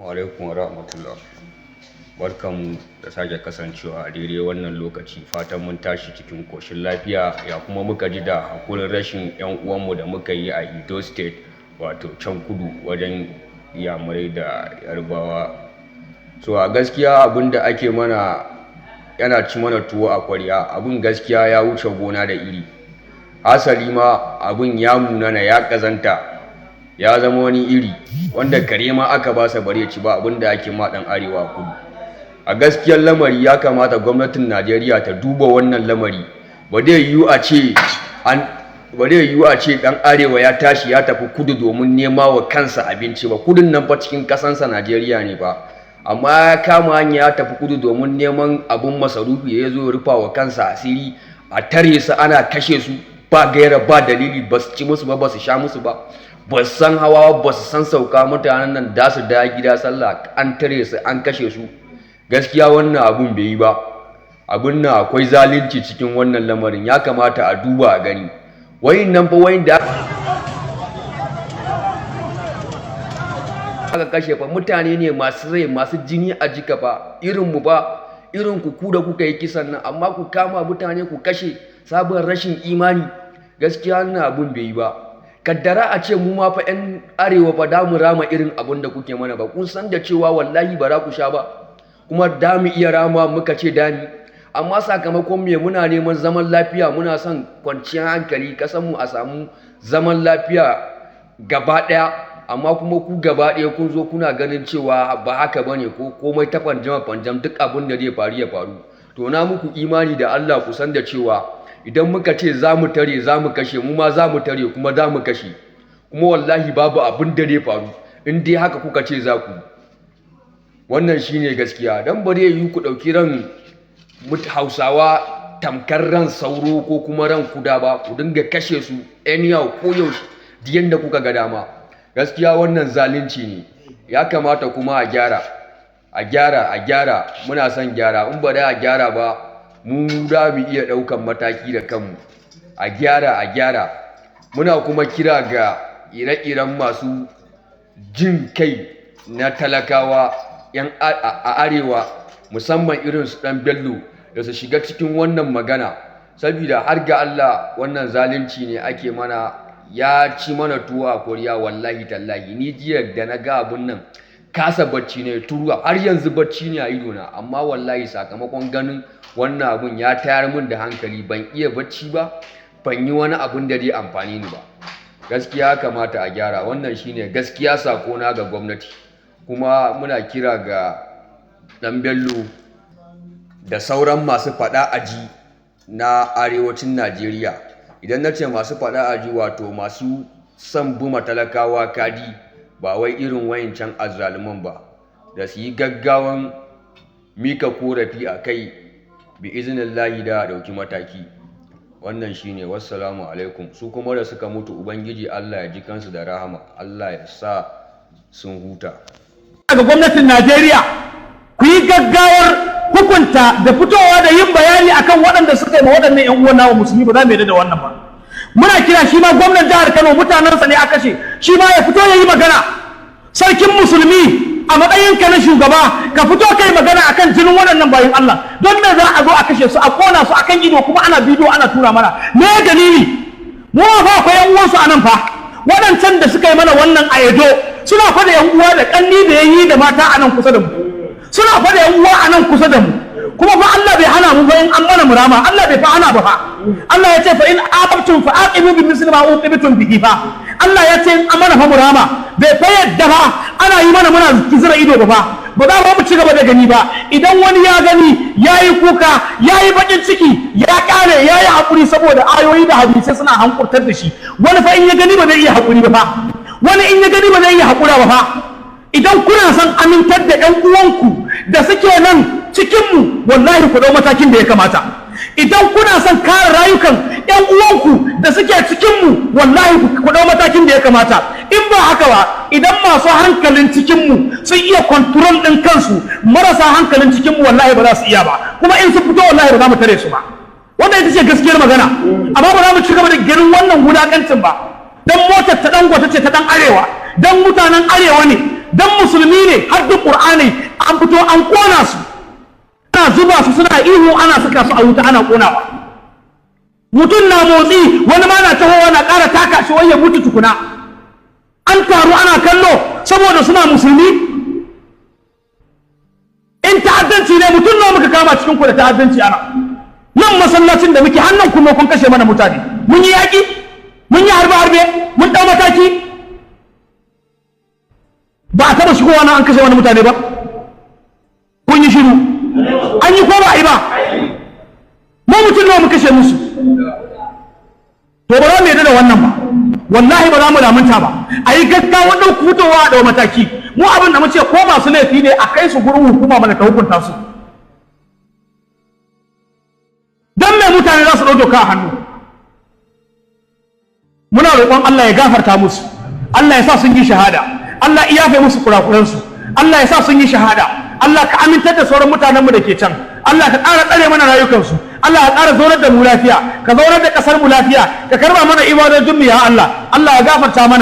Alaikum wa rahmatullah. Barkanmu da sake kasancewa a daidai wannan lokaci. Fatan mun tashi cikin koshin lafiya, ya kuma muka ji da hakurin rashin 'yan uwanmu da muka yi a Edo State, wato can kudu wajen Iyamurai da Yarbawa. So a gaskiya abin da ake mana yana ci mana tuwo a kwarya. Abin gaskiya ya wuce gona da iri. Hasali ma abin ya munana, ya kazanta, ya zama wani iri wanda kare ma aka ba sa bare ci ba abin da ake ma dan arewa kudu. A gaskiyar lamari ya kamata gwamnatin Najeriya ta duba wannan lamari. Ba zai yiwu a ce dan arewa ya tashi ya tafi kudu domin nema wa kansa abinci ba. Kudun nan fa cikin kasansa Najeriya ne ba, amma ya kama hanya ya tafi kudu domin neman abin masarufi, ya zo rufa wa kansa asiri. A tare su ana kashe su ba gaira ba dalili, ba su ci musu ba, ba su sha musu ba, ba su san hawa ba su san sauka. Mutanen nan da su da gida sallah an tare su an kashe su. Gaskiya wannan abun bai yi ba. Abun nan akwai zalunci cikin wannan lamarin, ya kamata a duba a gani. Wayin fa da aka kashe fa mutane ne masu rai, masu jini a jika fa, irin mu ba, irin ku da kuka yi kisan nan, amma ku kama mutane ku kashe sabon rashin imani. Gaskiya wannan abun bai yi ba. Kaddara a ce mu ma fa 'yan arewa fa da mu rama irin abun da kuke mana ba, kun san da cewa wallahi ba za ku sha ba, kuma da mu iya rama, muka ce dami. Amma sakamakon me? Muna neman zaman lafiya, muna son kwanciyar hankali, kasan mu a samu zaman lafiya gaba ɗaya, amma kuma ku gaba ɗaya kun zo kuna ganin cewa ba haka bane, ko komai ta fanjam duk abin da zai faru ya faru. To na muku imani da Allah, ku san da cewa idan muka ce za mu tare za mu kashe, mu ma za mu tare kuma za mu kashe, kuma wallahi babu abin da zai faru in dai haka kuka ce za ku. Wannan shine gaskiya. Dan ba zai yi ku ɗauki ran Hausawa tamkar ran sauro ko kuma ran kuda ba, ku dinga kashe su anyhow ko yaushe duk yanda kuka ga dama. Gaskiya wannan zalunci ne, ya kamata kuma a gyara. Muna son gyara. In ba da a gyara ba, mu da mu iya ɗaukan mataki da kanmu. A gyara. Muna kuma kira ga ire-iren masu jin kai na talakawa 'yan a arewa, musamman irin su ɗan Bello, da su shiga cikin wannan magana, saboda har ga Allah wannan zalunci ne ake mana, ya ci mana tuwo a koriya. Wallahi tallahi ni jiya da na ga abun nan kasa bacci ne, turuwa har yanzu bacci ne a idona, amma wallahi sakamakon ganin wannan abun ya tayar min da hankali. Ban iya bacci ba, ban yi wani abun da zai amfani ni ba. Gaskiya kamata a gyara. Wannan shine gaskiya sakona ga gwamnati. Kuma muna kira ga ɗan Bello da sauran masu faɗa aji na arewacin Najeriya. Idan na ce masu faɗa aji, wato masu son buma talakawa kadi, ba wai irin wayancan azzaluman ba, da su yi gaggawan mika korafi a kai, bi iznillahi da ɗauki mataki. Wannan shine. Wassalamu alaikum. Su kuma da suka mutu, ubangiji Allah ya ji kansu da rahama, Allah ya sa sun huta. Daga gwamnatin Najeriya, ku yi gaggawar hukunta da fitowa da yin bayani akan waɗanda suka yi ma waɗannan 'yan uwan nawa musulmi. Ba za mu yarda da wannan ba. Muna kira shi ma gwamnan jihar Kano, mutanensa ne a kashe, shi ma ya fito ya yi magana. Sarkin musulmi, a matsayinka na shugaba, ka fito ka yi magana akan jinin waɗannan bayan Allah. Don me za a zo a kashe su, a kona su akan ido, kuma ana bidiyo ana tura mana? Me dalili? Mu fa akwai 'yan uwansu a nan fa, waɗancan da suka yi mana wannan a Edo suna fa da 'yan uwa da ƙanni da yayi da mata a nan kusa da mu, suna fa da 'yan uwa a nan kusa da mu. Kuma fa Allah bai hana mu ba in an mana murama, Allah bai fa hana ba fa. Allah ya ce fa in aqabtum fa aqibu bi misli ma uqibtum bihi fa. Allah ya ce in an mana fa murama, bai fa yadda fa ana yi mana muna zira ido ba fa. Ba za mu ci gaba da gani ba. Idan wani ya gani yayi kuka, yayi bakin ciki, ya kare, yayi hakuri, saboda ayoyi da hadisi suna hankurtar da shi. Wani fa in ya gani ba zai iya hakuri ba fa. Wani in ya gani ba zai iya hakura ba fa. Idan kuna son amintar da 'yan uwanku da suke nan cikinmu, wallahi ku dau matakin da ya kamata. Idan kuna son kare rayukan 'yan uwanku da suke cikinmu, wallahi ku dau matakin da ya kamata. In ba haka ba, idan masu hankalin cikinmu sun iya control ɗin kansu, marasa hankalin cikinmu wallahi ba za su iya ba. Kuma in su fito wallahi ba za mu tare su ba. Wannan ita ce gaskiyar magana. Amma ba za mu ci gaba da ganin wannan wulakancin ba. Dan motar ta Dangote ce ta dan arewa, dan mutanen arewa ne, dan musulmi ne har da Qur'ani an fito an kona su, ana zuba su suna ihu, ana saka su a wuta ana konawa. Mutum na motsi, wani ma na tahowa na ƙara taka shi wai ya mutu tukuna. An taru ana kallo saboda suna musulmi. In ta'addanci ne, mutum nawa muka kama cikin ku da ta'addanci ana nan masallacin da muke hannun kuma kun kashe mana mutane. Mun yi yaƙi, mun yi harbe-harbe, mun ɗau mataki. Ba a taɓa shigowa na an kashe wani mutane ba. Kun yi shiru. An yi ko ba a yi ba. Mu mutum nawa muka kashe musu. To ba za mu yarda da wannan ba. Wallahi ba za mu lamunta ba. A yi gaggawa ɗauki fitowa a ɗau mataki. Mu abin da mu ce ko masu laifi ne a kai su gurin hukuma mana ta hukunta su. Dan me mutane za su ɗau doka a hannu? Muna roƙon Allah ya gafarta musu. Allah ya sa sun yi shahada. Allah ya yafe musu kurakuransu. Allah ya sa sun yi shahada. Allah ka amintar da sauran mutanenmu da ke can. Allah ka ƙara tsare mana rayukansu. Allah ka ƙara zaunar da mu lafiya, ka zaunar da ƙasar mu lafiya, ka karba mana ibadojin mu ya Allah. Allah ya gafarta mana.